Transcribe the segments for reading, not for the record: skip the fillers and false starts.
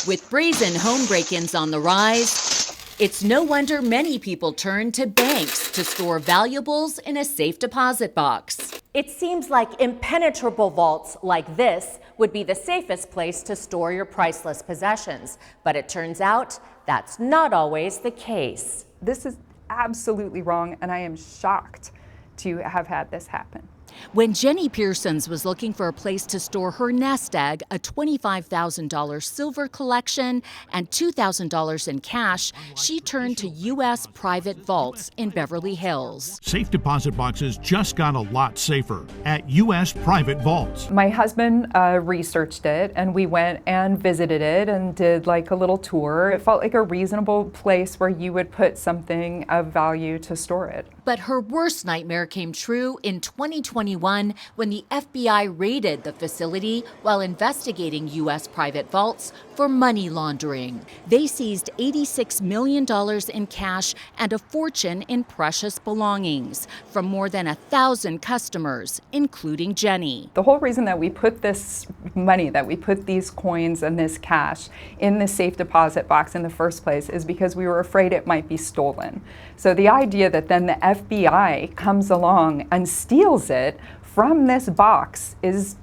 With brazen home break-ins on the rise, it's no wonder many people turn to banks to store valuables in a safe deposit box. It seems like impenetrable vaults like this would be the safest place to store your priceless possessions, but it turns out that's not always the case. This is absolutely wrong, and I am shocked to have had this happen. When Jenny Pearsons was looking for a place to store her nest egg, a $25,000 silver collection, and $2,000 in cash, she turned to U.S. private vaults in Beverly Hills. Safe deposit boxes just got a lot safer at U.S. private vaults. My husband researched it, and we went and visited it and did like a little tour. It felt like a reasonable place where you would put something of value to store it. But her worst nightmare came true in 2021 when the FBI raided the facility while investigating U.S. private vaults for money laundering. They seized $86 million in cash and a fortune in precious belongings from more than 1,000 customers, including Jenny. The whole reason that we put this money, that we put these coins and this cash in the safe deposit box in the first place is because we were afraid it might be stolen. So the idea that then the FBI comes along and steals it from this box is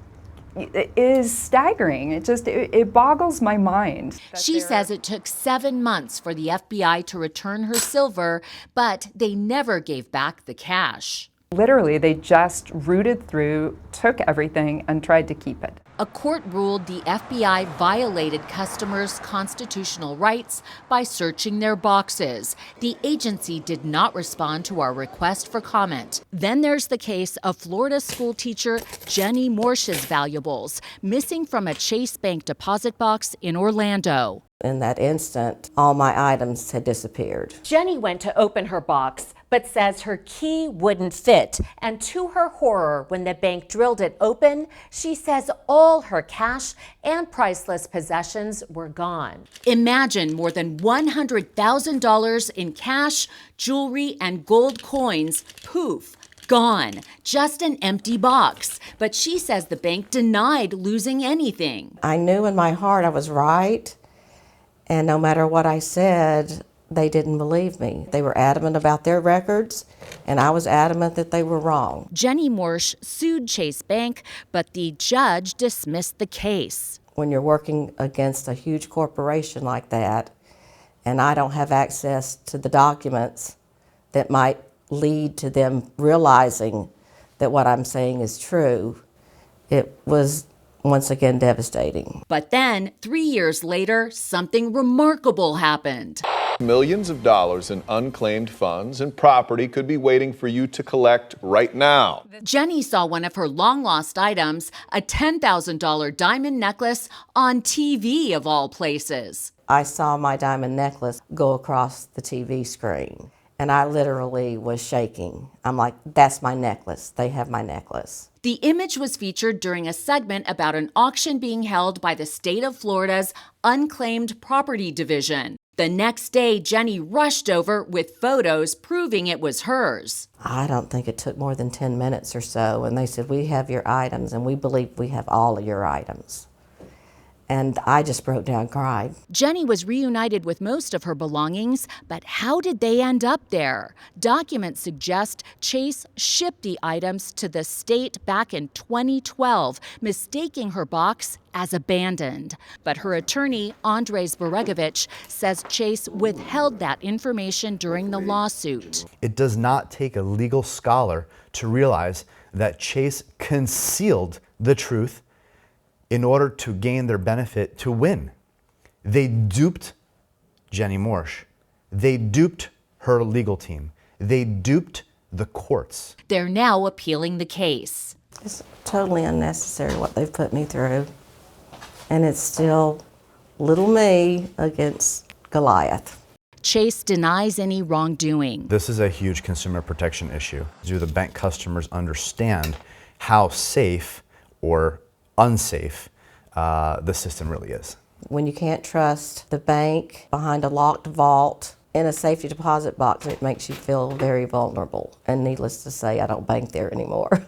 staggering. It boggles my mind. She says it took 7 months for the FBI to return her silver, but they never gave back the cash. Literally, they just rooted through, took everything, and tried to keep it. A court ruled the FBI violated customers' constitutional rights by searching their boxes. The agency did not respond to our request for comment. Then there's the case of Florida school teacher Jenny Morsch's valuables, missing from a Chase Bank deposit box in Orlando. In that instant, all my items had disappeared. Jenny went to open her box, but says her key wouldn't fit. And to her horror, when the bank drilled it open, she says all her cash and priceless possessions were gone. Imagine more than $100,000 in cash, jewelry, and gold coins, poof, gone. Just an empty box. But she says the bank denied losing anything. I knew in my heart I was right, and no matter what I said, they didn't believe me. They were adamant about their records, and I was adamant that they were wrong. Jenny Morsch sued Chase Bank, but the judge dismissed the case. When you're working against a huge corporation like that, and I don't have access to the documents that might lead to them realizing that what I'm saying is true, it was once again devastating. But then, 3 years later, something remarkable happened. Millions of dollars in unclaimed funds and property could be waiting for you to collect right now. Jenny saw one of her long-lost items, a $10,000 diamond necklace, on TV of all places. I saw my diamond necklace go across the TV screen, and I literally was shaking. I'm like, that's my necklace. They have my necklace. The image was featured during a segment about an auction being held by the state of Florida's Unclaimed Property Division. The next day, Jenny rushed over with photos proving it was hers. I don't think it took more than 10 minutes or so, and they said, we have your items, and we believe we have all of your items. And I just broke down and cried. Jenny was reunited with most of her belongings, but how did they end up there? Documents suggest Chase shipped the items to the state back in 2012, mistaking her box as abandoned. But her attorney, Andres Boregovich, says Chase withheld that information during the lawsuit. It does not take a legal scholar to realize that Chase concealed the truth in order to gain their benefit to win. They duped Jenny Morsch. They duped her legal team. They duped the courts. They're now appealing the case. It's totally unnecessary what they've put me through. And it's still little me against Goliath. Chase denies any wrongdoing. This is a huge consumer protection issue. Do the bank customers understand how safe or unsafe the system really is? When you can't trust the bank behind a locked vault in a safety deposit box, it makes you feel very vulnerable. And needless to say, I don't bank there anymore.